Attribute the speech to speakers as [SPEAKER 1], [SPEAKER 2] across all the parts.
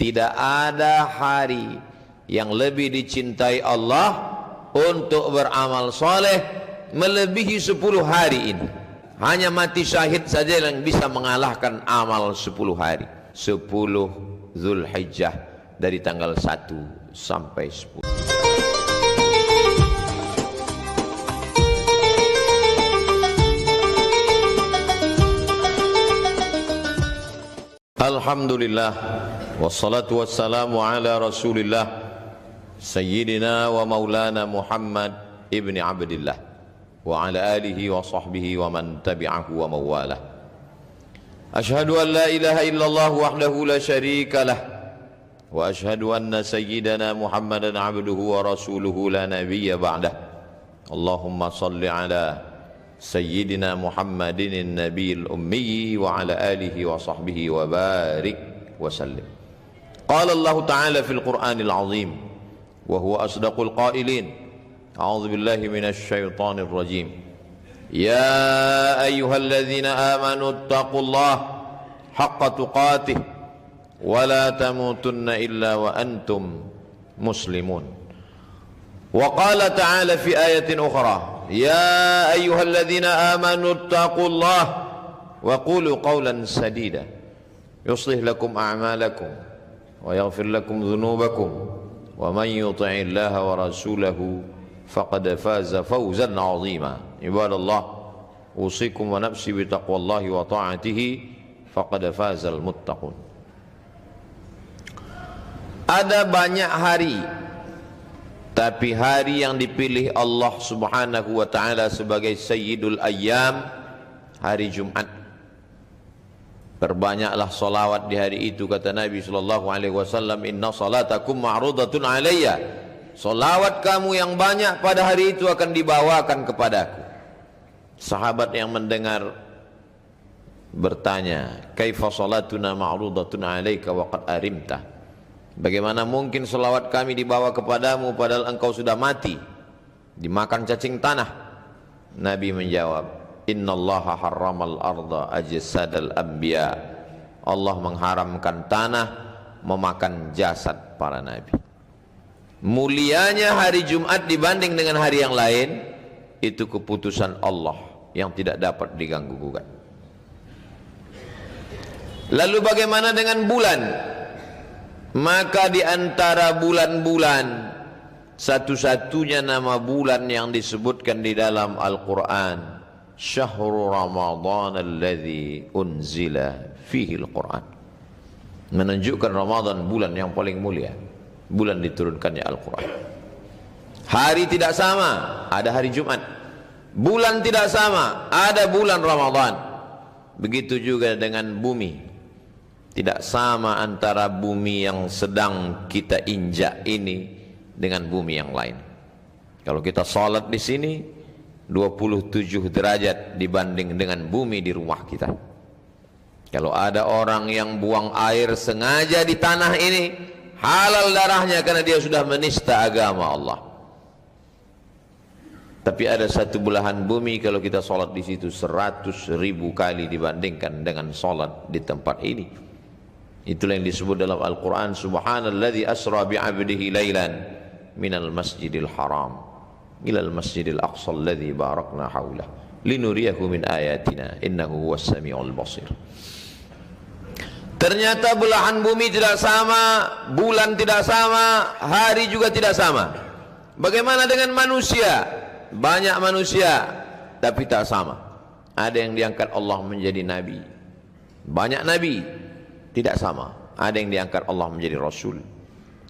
[SPEAKER 1] tidak ada hari yang lebih dicintai Allah untuk beramal soleh melebihi 10 hari ini. Hanya mati syahid saja yang bisa mengalahkan amal 10 hari. 10 Zulhijjah dari tanggal 1 sampai 10. Alhamdulillah, wassalatu wassalamu ala rasulillah Sayyidina wa maulana Muhammad ibni Abdillah wa ala alihi wa sahbihi wa man tabi'ahu wa mawalah. Ashhadu an la ilaha illallah wahdahu la sharika lah wa ashhadu anna sayyidana Muhammadan abduhu wa rasuluhu la nabiyya ba'dah. Allahumma salli ala sayyidina Muhammadin nabiyil ummi wa ala alihi wa sahbihi wa barik wa sallim. Qala Allah ta'ala fil Qur'anil azim wa huwa asdaqul qailin. A'udzu billahi minasy syaithanir rajim. Ya ayyuhalladzina amanu taqullaha haqqa tuqatih wa la tamutunna illa wa antum muslimun. Wa qala ta'ala fi ayatin ukhra. Ya ayyuhalladzina amanu taqullaha wa qulu qawlan sadida yuslih lakum a'malakum wa yaghfir lakum dhunubakum wa man yuti'illaha wa rasulahu faqad faza fawzan 'azima. Ibadallah, usikum wa nafsi bi taqwallahi wa ta'atihi faqad fazal muttaqun. Ada banyak hari, tapi hari yang dipilih Allah Subhanahu wa taala sebagai sayyidul ayyam, hari Jumat. Perbanyaklah salawat di hari itu, kata Nabi sallallahu alaihi wasallam, inna salatakum ma'rudatun alayya. Salawat kamu yang banyak pada hari itu akan dibawakan kepadaku. Sahabat yang mendengar bertanya, kaifa salatuna ma'rudatun alayka wa qad arimta? Bagaimana mungkin salawat kami dibawa kepadamu padahal engkau sudah mati, dimakan cacing tanah? Nabi menjawab, innallaha harramal arda ajsadal anbiya. Allah mengharamkan tanah memakan jasad para nabi. Mulianya hari Jumat dibanding dengan hari yang lain, itu keputusan Allah yang tidak dapat diganggu gugat. Lalu bagaimana dengan bulan? Maka di antara bulan-bulan, satu-satunya nama bulan yang disebutkan di dalam Al-Quran, Syahrul Ramadhan alladhi unzila fihi Al-Quran, menunjukkan Ramadan bulan yang paling mulia, bulan diturunkannya Al-Quran. Hari tidak sama, ada hari Jumat. Bulan tidak sama, ada bulan Ramadan. Begitu juga dengan bumi. Tidak sama antara bumi yang sedang kita injak ini dengan bumi yang lain. Kalau kita salat di sini 27 derajat dibanding dengan bumi di rumah kita. Kalau ada orang yang buang air sengaja di tanah ini, halal darahnya karena dia sudah menista agama Allah. Tapi ada satu belahan bumi kalau kita salat di situ 100.000 kali dibandingkan dengan salat di tempat ini. Itulah yang disebut dalam Al-Quran, subhanalladzi asra bi'abdihi laylan minal masjidil haram ilal masjidil aqsa alladzi barakna hawlah linuriyahu min ayatina innahu huwas samiul basir. Ternyata belahan bumi tidak sama, bulan tidak sama, hari juga tidak sama. Bagaimana dengan manusia? Banyak manusia tapi tak sama. Ada yang diangkat Allah menjadi nabi, banyak nabi, tidak sama. Ada yang diangkat Allah menjadi rasul.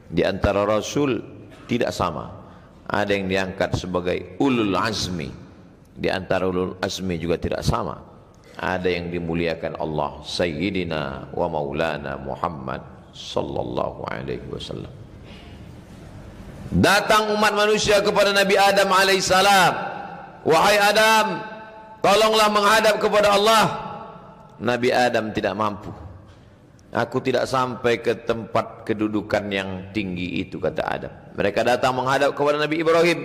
[SPEAKER 1] Di antara rasul tidak sama. Ada yang diangkat sebagai ulul azmi. Di antara ulul azmi juga tidak sama. Ada yang dimuliakan Allah, Sayyidina wa maulana Muhammad sallallahu alaihi wasallam. Datang umat manusia kepada Nabi Adam alaihissalam, wahai Adam, tolonglah menghadap kepada Allah. Nabi Adam tidak mampu. Aku tidak sampai ke tempat kedudukan yang tinggi itu, kata Adam. Mereka datang menghadap kepada Nabi Ibrahim.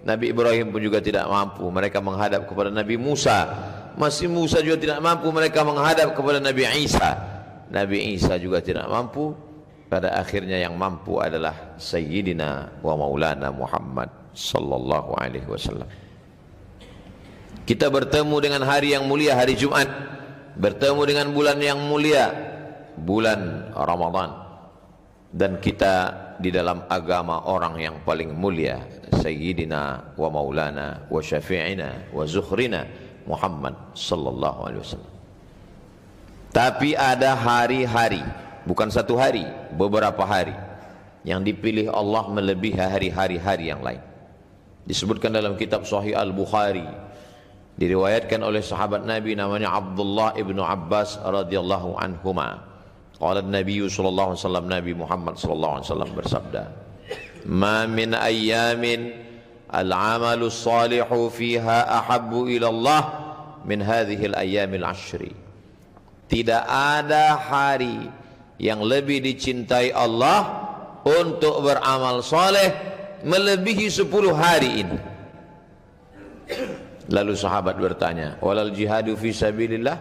[SPEAKER 1] Nabi Ibrahim pun juga tidak mampu. Mereka menghadap kepada Nabi Musa. Masih Musa juga tidak mampu. Mereka menghadap kepada Nabi Isa. Nabi Isa juga tidak mampu. pada akhirnya yang mampu adalah Sayyidina wa Maulana Muhammad sallallahu alaihi wasallam. Kita bertemu dengan hari yang mulia, hari Jumat, bertemu dengan bulan yang mulia, bulan Ramadan, dan kita di dalam agama orang yang paling mulia, Sayyidina wa Maulana wa Syafi'ina wa Zukhrina Muhammad sallallahu alaihi wasallam. Tapi ada hari-hari, bukan satu hari, beberapa hari yang dipilih Allah melebihi hari-hari yang lain. Disebutkan dalam kitab Sahih Al-Bukhari, diriwayatkan oleh sahabat Nabi namanya Abdullah ibnu Abbas radhiyallahu anhuma. Qala Nabi sallallahu alaihi wasallam, Nabi Muhammad sallallahu alaihi wasallam bersabda, "Ma min ayyamin al-'amalu salihu fiha ahabbu ila Allah min hadhihi al-ayyamil 'ashri." Tidak ada hari yang lebih dicintai Allah untuk beramal soleh melebihi 10 hari ini. Lalu sahabat bertanya, walal jihadu fi sabilillah,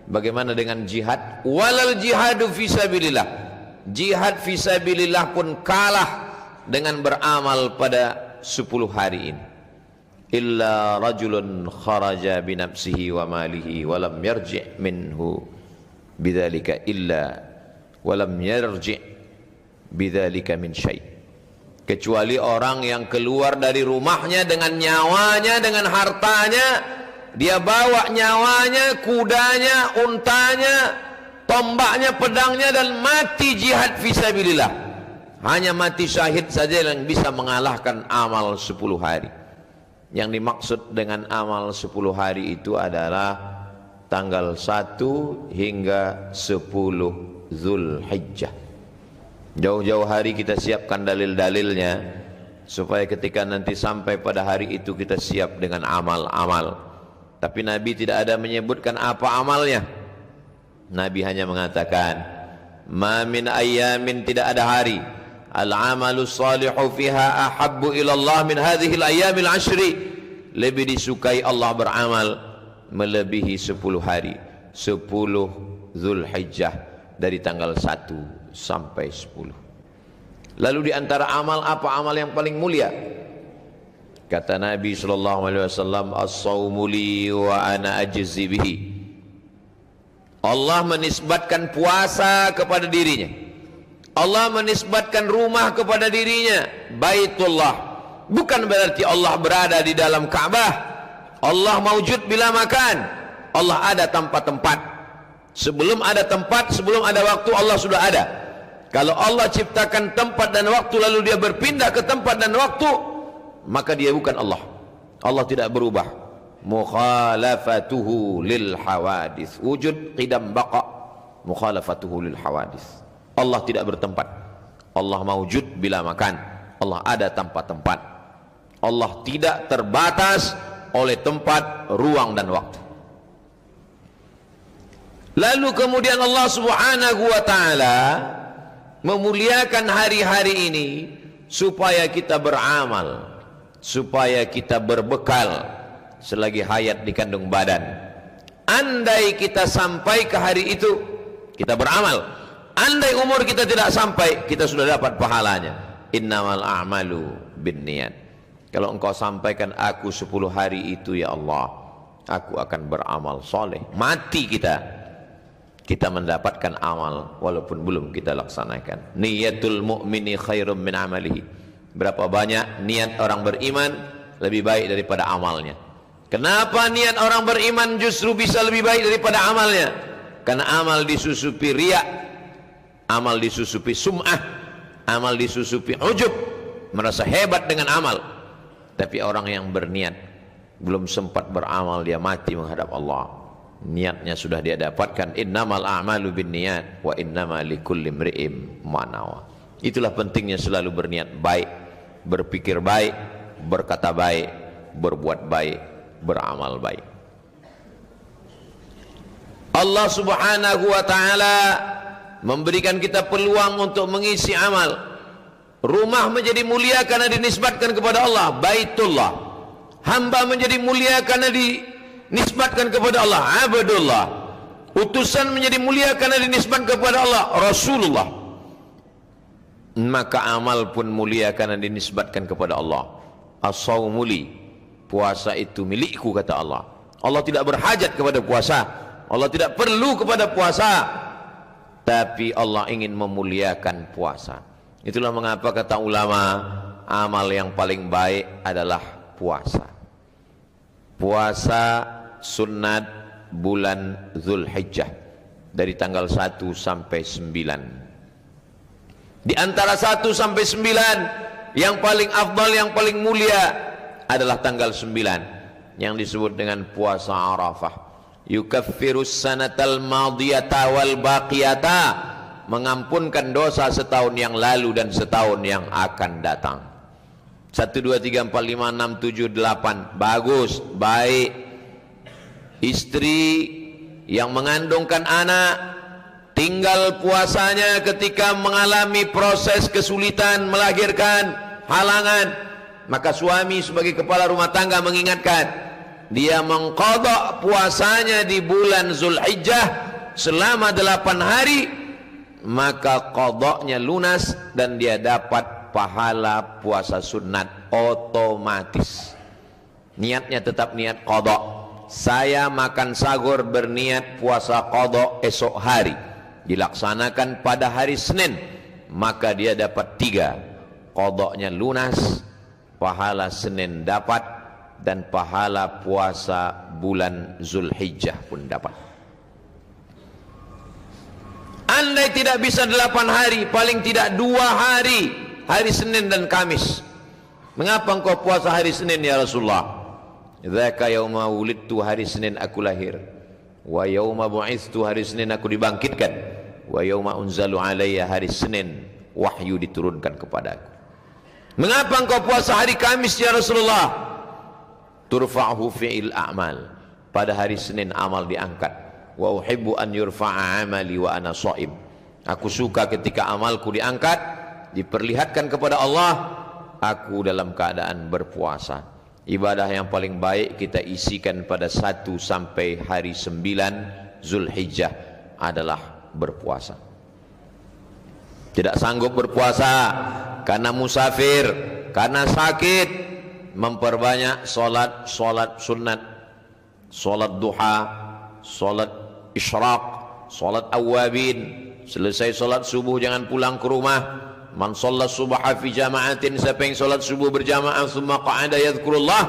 [SPEAKER 1] bagaimana dengan jihad? Walal jihadu fi sabilillah, jihad fi sabilillah pun kalah dengan beramal pada 10 hari ini. Illa rajulun kharaja binafsihi wa malihi walam yarji' minhu bidzalika illa walam yarji' bidzalika min syai'. Kecuali orang yang keluar dari rumahnya dengan nyawanya, dengan hartanya, dia bawa nyawanya, kudanya, untanya, tombaknya, pedangnya, dan mati jihad fisabilillah. Hanya mati syahid saja yang bisa mengalahkan amal 10 hari. Yang dimaksud dengan amal 10 hari itu adalah tanggal 1 hingga 10 Zulhijjah. Jauh-jauh hari kita siapkan dalil-dalilnya, supaya ketika nanti sampai pada hari itu kita siap dengan amal-amal. Tapi Nabi tidak ada menyebutkan apa amalnya. Nabi hanya mengatakan, ma min ayyamin, tidak ada hari, al-amalu salihu fiha ahabbu ilallah min hadhihi al-ayyamil 'ashri, lebih disukai Allah beramal melebihi 10 hari, 10 Zulhijjah, dari tanggal 1 sampai 10. Lalu di antara amal, apa amal yang paling mulia? Kata Nabi sallallahu alaihi wasallam, as-shaumu li wa ana ajzi bihi. Allah menisbatkan puasa kepada dirinya. Allah menisbatkan rumah kepada dirinya, Baitullah. Bukan berarti Allah berada di dalam Ka'bah. Allah maujud bila makan. Allah ada tanpa tempat. Sebelum ada tempat, sebelum ada waktu, Allah sudah ada. Kalau Allah ciptakan tempat dan waktu lalu dia berpindah ke tempat dan waktu, maka dia bukan Allah. Allah tidak berubah. Mukhalafatuhu lil hawadis, wujud qidam baqa, mukhalafatuhu lil hawadis. Allah tidak bertempat. Allah maujud bila makan. Allah ada tanpa tempat. Allah tidak terbatas oleh tempat, ruang dan waktu. Lalu kemudian Allah Subhanahu wa taala memuliakan hari-hari ini supaya kita beramal, supaya kita berbekal selagi hayat di kandung badan. Andai kita sampai ke hari itu, kita beramal. Andai umur kita tidak sampai, kita sudah dapat pahalanya. Innamal a'malu binniyat. Kalau engkau sampaikan aku 10 hari itu, ya Allah, aku akan beramal soleh. Mati kita mendapatkan amal walaupun belum kita laksanakan. Niyatul mu'mini khairum min amalihi. Berapa banyak niat orang beriman lebih baik daripada amalnya. Kenapa niat orang beriman justru bisa lebih baik daripada amalnya? Karena amal disusupi riya, amal disusupi sum'ah, amal disusupi ujub, merasa hebat dengan amal. Tapi orang yang berniat belum sempat beramal, dia mati menghadap Allah, niatnya sudah dia dapatkan. Innamal a'malu binniyat wa innama likulli imri'in ma nawa. Itulah pentingnya selalu berniat baik, berpikir baik, berkata baik, berbuat baik, beramal baik. Allah Subhanahu wa taala memberikan kita peluang untuk mengisi amal. Rumah menjadi mulia karena dinisbatkan kepada Allah, Baitullah. Hamba menjadi mulia karena dinisbatkan kepada Allah, Abdullah. Utusan menjadi mulia karena dinisbatkan kepada Allah, Rasulullah. maka amal pun mulia karena dinisbatkan kepada Allah. As-shaumu li, puasa itu milikku, kata Allah. Allah tidak berhajat kepada puasa, Allah tidak perlu kepada puasa, tapi Allah ingin memuliakan puasa. Itulah mengapa kata ulama, amal yang paling baik adalah puasa. Puasa sunat bulan Zulhijjah dari tanggal 1 sampai 9. Di antara 1 sampai 9 yang paling afdal, yang paling mulia adalah tanggal 9 yang disebut dengan puasa Arafah. Yukaffirus sanatal madiyata wal baqiyata, mengampunkan dosa setahun yang lalu dan setahun yang akan datang. 1, 2, 3, 4, 5, 6, 7, 8. Bagus, baik. Istri yang mengandungkan anak, tinggal puasanya ketika mengalami proses kesulitan melahirkan, halangan, maka suami sebagai kepala rumah tangga mengingatkan, dia mengqadha puasanya di bulan Zulhijjah selama 8 hari, maka qadhanya lunas dan dia dapat pahala puasa sunat otomatis. Niatnya tetap niat qadha. Saya makan sahur berniat puasa qadha esok hari, dilaksanakan pada hari Senin, maka dia dapat 3. Qadhanya lunas, pahala Senin dapat, dan pahala puasa bulan Zulhijjah pun dapat. Andai tidak bisa 8 hari, paling tidak 2 hari, hari Senin dan Kamis. Mengapa engkau puasa hari Senin ya Rasulullah? Dzaka yauma wulidtu, hari Senin aku lahir. Wa yauma bu'itstu, hari Senin aku dibangkitkan. Wa yauma unzalu alayya, hari Senin wahyu diturunkan kepadaku. Mengapa engkau puasa hari Kamis ya Rasulullah? Turfa'hu fi'il a'mal, pada hari Senin amal diangkat. Wa uhibbu an yurfa'a amali wa ana sha'im, aku suka ketika amalku diangkat, diperlihatkan kepada Allah, aku dalam keadaan berpuasa. Ibadah yang paling baik kita isikan pada 1 sampai hari 9 Zulhijjah adalah berpuasa. Tidak sanggup berpuasa karena musafir, karena sakit, memperbanyak solat sunat, solat duha, solat isyraq, solat awabin. Selesai solat subuh jangan pulang ke rumah. Man shalla subha fi jama'atin, siapa yang solat subuh berjamaah, summa qa'ada yadhkurullah,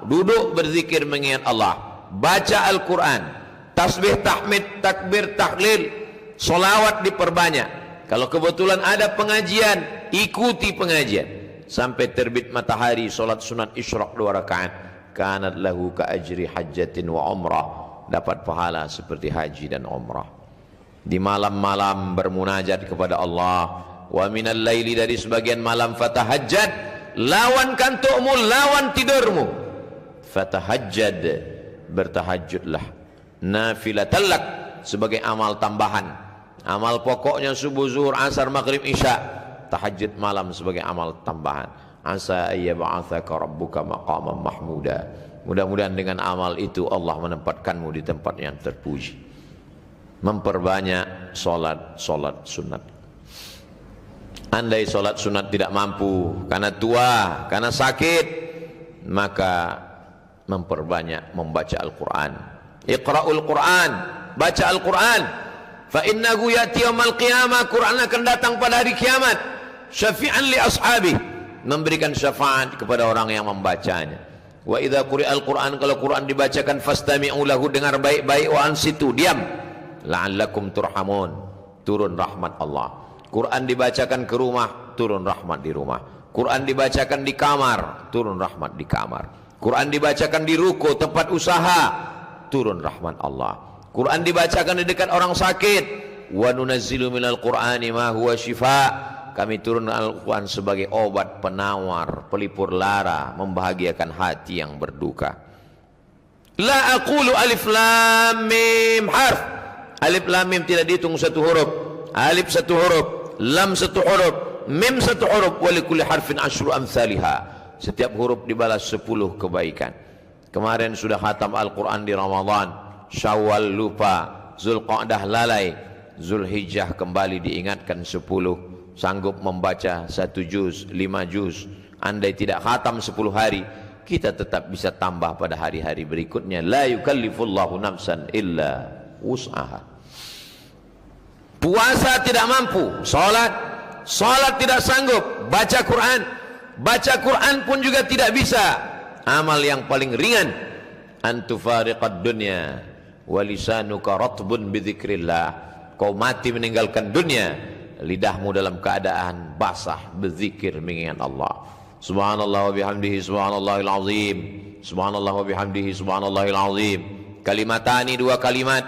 [SPEAKER 1] duduk berzikir mengingat Allah, baca Al-Quran, tasbih, tahmid, takbir, tahlil, solawat diperbanyak. Kalau kebetulan ada pengajian, ikuti pengajian sampai terbit matahari. Solat sunat isyraq 2 rakaat, kanat lahu ka ajri hajjatin wa umrah, dapat pahala seperti haji dan umrah. Di malam-malam bermunajat kepada Allah. Wa minal laili, dari sebagian malam, fatahajjad, lawan kantukmu, lawan tidurmu. Fatahajjad, bertahajudlah. Nafilatan lak, sebagai amal tambahan. Amal pokoknya subuh, zuhur, asar, maghrib, isya. Tahajud malam sebagai amal tambahan. Asa ayyab'atsaka rabbuka maqaman mahmuda, mudah-mudahan dengan amal itu Allah menempatkanmu di tempat yang terpuji. Memperbanyak solat sunat. Andai solat sunat tidak mampu karena tua, karena sakit, maka memperbanyak membaca Al-Quran. Iqra'ul Quran, baca Al-Quran. Fa innahu ya'ti yaumal qiyamah, Quran akan datang pada hari kiamat. Syafi'an li ashabi, memberikan syafaat kepada orang yang membacanya. Wa idza quri'al Quran, kalau Quran dibacakan, fastami'u lahu, dengar baik-baik, wa ansitu, diam, la'allakum turhamun, turun rahmat Allah. Quran dibacakan ke rumah, turun rahmat di rumah. Quran dibacakan di kamar, turun rahmat di kamar. Quran dibacakan di ruko, tempat usaha, turun rahmat Allah. Quran dibacakan di dekat orang sakit. Wa nunazzilu minal Qur'ani ma huwa syifa, kami turun Al-Quran sebagai obat penawar, pelipur lara, membahagiakan hati yang berduka. La aqulu alif lam mim harf. Alif lam mim tidak dihitung 1 huruf. Alif 1 huruf, lam 1 huruf, mim 1 huruf, wa likulli harfin asyru amsalihha. Setiap huruf dibalas 10 kebaikan. Kemarin sudah khatam Al-Quran di Ramadan, Syawal lupa, Zulqa'dah lalai, Zulhijjah kembali diingatkan 10 sanggup membaca 1 juz, 5 juz, andai tidak khatam 10 hari, kita tetap bisa tambah pada hari-hari berikutnya. La yukallifullahu nafsan illa wus'aha. Puasa tidak mampu, salat tidak sanggup, baca Quran pun juga tidak bisa. Amal yang paling ringan, antufariqad dunya wa lisanuka ratbun bidzikrillah. Kau mati meninggalkan dunia, lidahmu dalam keadaan basah berzikir mengingat Allah. Subhanallah wa bihamdihi subhanallahil azim. Subhanallah wa bihamdihi subhanallahil azim. Kalimatani, 2 kalimat,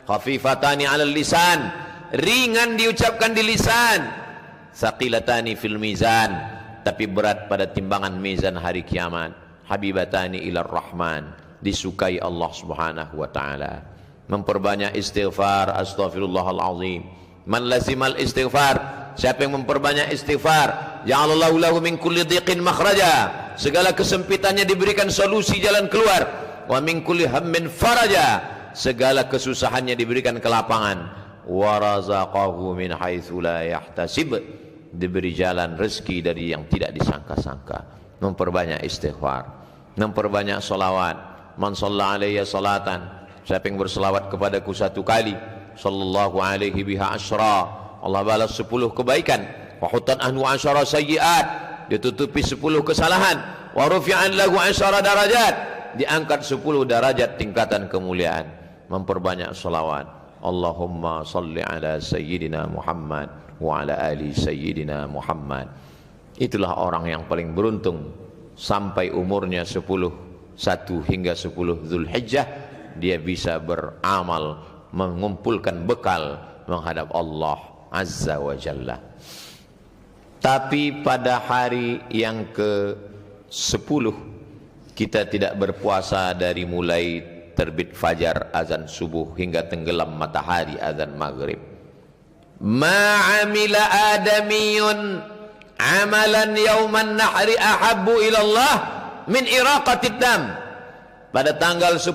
[SPEAKER 1] khafifatani 'alal lisan, ringan diucapkan di lisan, tsaqilatani fil mizan, tapi berat pada timbangan mizan hari kiamat. Habibatani ilar rahman, disukai Allah Subhanahu wa taala. Memperbanyak istighfar, astaghfirullahalazim. Man lazimal istighfar, siapa yang memperbanyak istighfar, ja'alallahu lahu min kulli dhiqin makhraja, segala kesempitannya diberikan solusi jalan keluar. Wa min kulli hammin faraja, segala kesusahannya diberikan kelapangan. Wa razaqahu min haitsu la yahtasib, diberi jalan rezeki dari yang tidak disangka-sangka. Memperbanyak istighfar, memperbanyak salawat. Man shalla alayya salatan, siapa yang berselawat kepadaku 1 kali, sallallahu alaihi biha asyra, Allah balas 10 kebaikan. Wa hutan anhu asyara sayyiat, ditutupi 10 kesalahan. Wa rufi'an lahu asyara darajat, diangkat 10 derajat tingkatan kemuliaan. Memperbanyak salawat. Allahumma salli ala sayyidina Muhammad wa ala ali sayyidina Muhammad. Itulah orang yang paling beruntung, sampai umurnya 1 hingga 10 Zulhijjah dia bisa beramal, mengumpulkan bekal menghadap Allah Azza wa Jalla. Tapi pada hari yang ke-10 kita tidak berpuasa dari mulai terbit fajar azan subuh hingga tenggelam matahari azan maghrib. Ma'amila adamiyun amalan yauman nahri ahabbu ilallah min iraqatid dam. Pada tanggal 10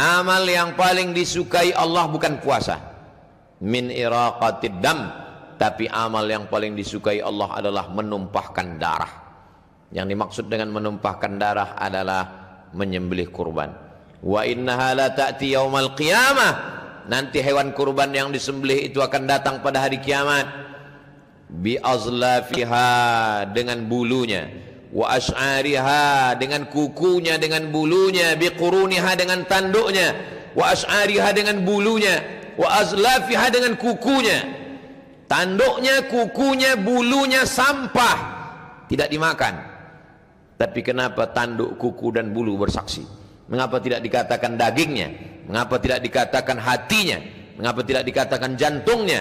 [SPEAKER 1] amal yang paling disukai Allah bukan puasa, min iraqatid dam, tapi amal yang paling disukai Allah adalah menumpahkan darah. Yang dimaksud dengan menumpahkan darah adalah menyembelih kurban. Wa innaha la ta'ti yaumal qiyamah, nanti hewan kurban yang disembelih itu akan datang pada hari kiamat. Bi azlafiha, dengan bulunya, wa as'ariha, dengan kukunya, dengan bulunya, bi quruniha, dengan tanduknya, wa as'ariha, dengan bulunya, wa azlafiha, dengan kukunya. Tanduknya, kukunya, bulunya sampah, tidak dimakan. Tapi kenapa tanduk, kuku dan bulu bersaksi? Mengapa tidak dikatakan dagingnya? Mengapa tidak dikatakan hatinya? Mengapa tidak dikatakan jantungnya?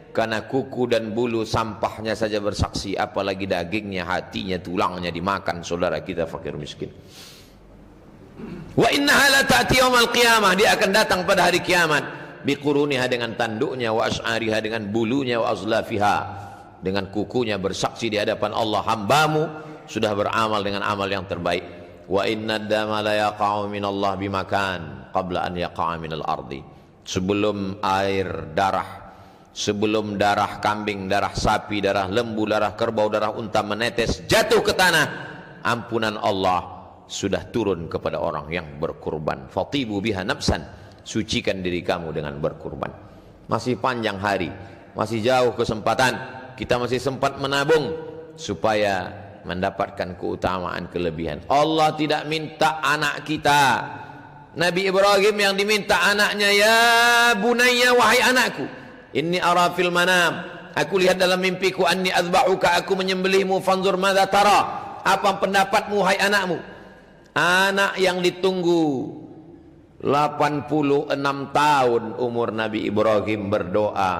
[SPEAKER 1] Karena kuku dan bulu sampahnya saja bersaksi, apalagi dagingnya, hatinya, tulangnya dimakan saudara kita fakir miskin. Wa innaha la ta'ti yaumal qiyamah, dia akan datang pada hari kiamat. Biquruniha, dengan tanduknya, wa as'ariha, dengan bulunya, wa azlafiha, dengan kukunya, bersaksi di hadapan Allah, hambamu sudah beramal dengan amal yang terbaik. Wa inna ad-dama la yaqa'u minallah bimakan qabla an yaqa'a minal ardi. Sebelum air darah, sebelum darah kambing, darah sapi, darah lembu, darah kerbau, darah unta menetes jatuh ke tanah, ampunan Allah sudah turun kepada orang yang berkurban. Fatibu biha nafsan, sucikan diri kamu dengan berkurban. Masih panjang hari, masih jauh kesempatan, kita masih sempat menabung supaya mendapatkan keutamaan kelebihan. Allah tidak minta anak kita. Nabi Ibrahim yang diminta anaknya, ya bunayya, wahai anakku, inni ara fil manam, aku lihat dalam mimpiku, anni azba'uka, aku menyembelihmu, fanzur madza tara, apa pendapatmu hai anakmu. Anak yang ditunggu 86 tahun umur Nabi Ibrahim berdoa,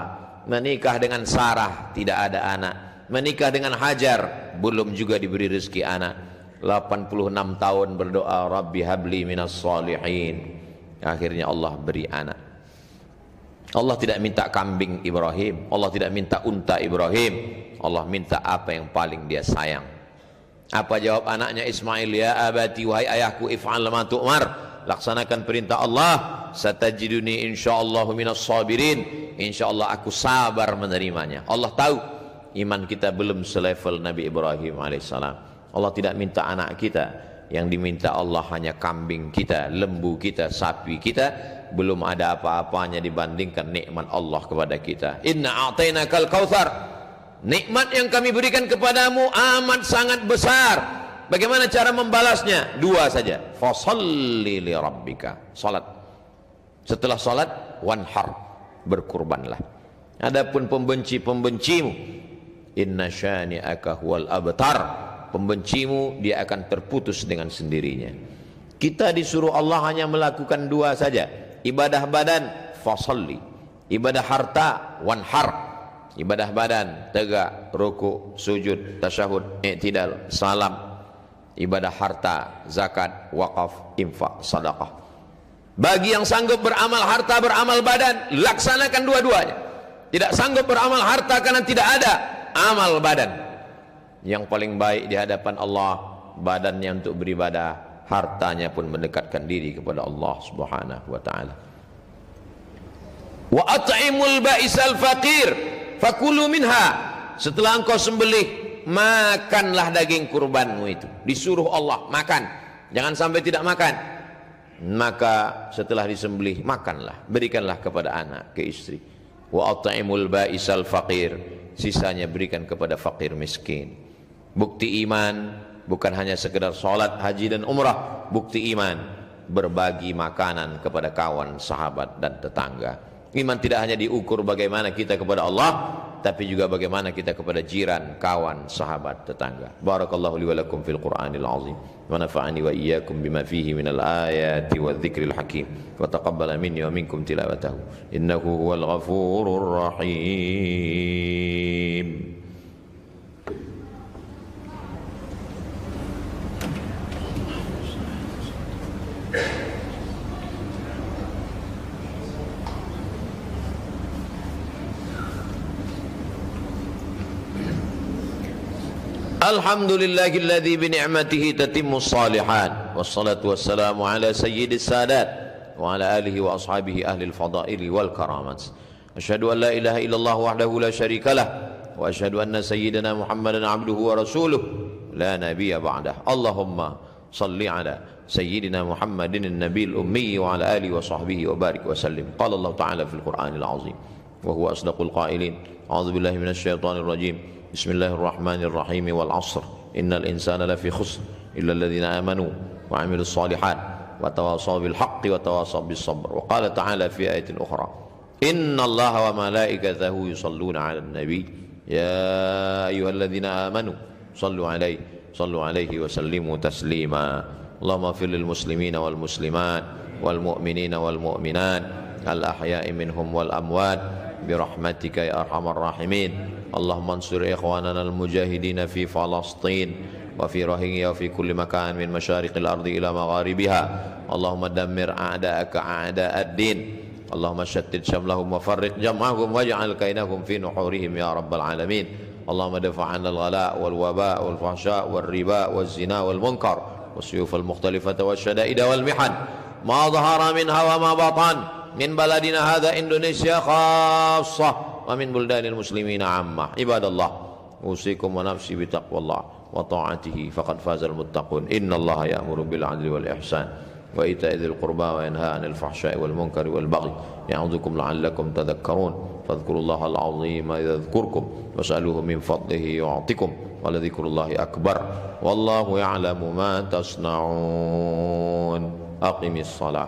[SPEAKER 1] menikah dengan Sarah tidak ada anak, menikah dengan Hajar belum juga diberi rezeki anak. 86 tahun berdoa, Rabbi habli minas salihin, akhirnya Allah beri anak. Allah tidak minta kambing Ibrahim, Allah tidak minta unta Ibrahim, Allah minta apa yang paling dia sayang. Apa jawab anaknya Ismail? Ya abati, wahai ayahku, if'al ma tu'mar, laksanakan perintah Allah, satajiduni insyaallah minas sabirin, insyaallah aku sabar menerimanya. Allah tahu iman kita belum selevel Nabi Ibrahim alaihissalam. Allah tidak minta anak kita, yang diminta Allah hanya kambing kita, lembu kita, sapi kita. Belum ada apa-apanya dibandingkan nikmat Allah kepada kita. Inna a'tainakal kautsar, nikmat yang kami berikan kepadamu amat sangat besar. Bagaimana cara membalasnya? Dua saja. Fasholli li rabbika, salat. Setelah salat, wanhar, berkurbanlah. Adapun pembenci-pembencimu, inna syani'aka huwal abtar, pembencimu dia akan terputus dengan sendirinya. Kita disuruh Allah hanya melakukan dua saja. Ibadah badan, fasalli. Ibadah harta, wanhar. Ibadah badan, tegak, ruku, sujud, tasyahud, i'tidal, salam. Ibadah harta, zakat, wakaf, infak, sadaqah. Bagi yang sanggup beramal harta, beramal badan, laksanakan dua-duanya. Tidak sanggup beramal harta karena tidak ada amal badan. Yang paling baik di hadapan Allah, badannya untuk beribadah, hartanya pun mendekatkan diri kepada Allah Subhanahu wa taala. Wa at'imul ba'isal faqir fakulu minha. Setelah engkau sembelih, makanlah daging kurbanmu itu. Disuruh Allah makan, jangan sampai tidak makan. Maka setelah disembelih, makanlah, berikanlah kepada anak, ke istri. Wa at'imul ba'isal faqir, sisanya berikan kepada fakir miskin. Bukti iman bukan hanya sekedar sholat, haji dan umrah. Bukti iman, berbagi makanan kepada kawan, sahabat dan tetangga. Iman tidak hanya diukur bagaimana kita kepada Allah, tapi juga bagaimana kita kepada jiran, kawan, sahabat, tetangga. Barakallahu li wa lakum fil Qur'anil azim, wa nafa'ani wa iyyakum bima fihi minal ayati wa dzikril hakim, wa taqabbala minni wa minkum tilawatahu innahu huwal ghafurur rahim. Alhamdulillahilladzi bi ni'matihi tatimmus shalihat, wassalatu wassalamu ala sayyidis sadat wa ala alihi wa ashabihi ahlil fadaili wal karamat. Asyhadu an la ilaha illallah wahdahu la syarikalah wa asyhadu anna sayyidana Muhammadan abduhu wa rasuluh la nabiyya ba'dah. Allahumma salli ala sayyidina Muhammadin an-nabiyil ummi wa ala alihi wa sahbihi wa barik wa sallim. Qala Allah ta'ala fil Qur'anil azim wa huwa asdaqul qailin. A'udzu billahi minasy syaithanir rajim. Bismillahirrahmanirrahim. Wal 'ashr innal insana lafi khusr illa alladhina amanu wa 'amilus shalihat wa tawasaw bil haqqi wa tawasaw bis sabr. Wa qala ta'ala fi ayatin ukhra, innallaha wa malaikatahu yusalluna 'alan nabi ya ayyuhalladzina amanu sallu 'alaihi wa sallimu taslima. Allahumma fir lil muslimina wal muslimat wal mu'minina wal mu'minat al ahya'i minhum wal amwat birahmatika ya arhamar rahimin. Allahumma ansur ikhwanana al-mujahidina fi Falastin wa fi Rohingya wa fi kulli makan min masyariqil ardi ila magharibiha. Allahumma dammir a'da'aka a'da'ad din. Allahumma syattid syamlahum wa farriq jam'ahum waj'al kainahum fi nuhurihim ya rabbal alamin. Allahumma dafa'an al-ghala' wal waba' wal fahsya' wal riba wal zina wal munkar wasyuyuf al-mukhtalifata wasyada'ida wal mihan ma dhahara minha wa ma batan min baladina hadha Indonesia khassah wa min buldanil muslimina ammah. Ibadallah, usikum wa nafsi bitaqwallah wa ta'atihi faqad fazal muttaqun. Innallaha ya'muru bil 'adli wal ihsan wa ita'i dzil qurba wa yanha 'anil fahsya'i wal munkari wal baghi ya'udzukum la'allakum tadhakkarun. Fadhkurullahal 'azima yadhkurkum was'aluhu min fadlihi yu'tikum wa ladhikrullahi akbar wallahu ya'lamu ma tasna'un. Aqimis shalah.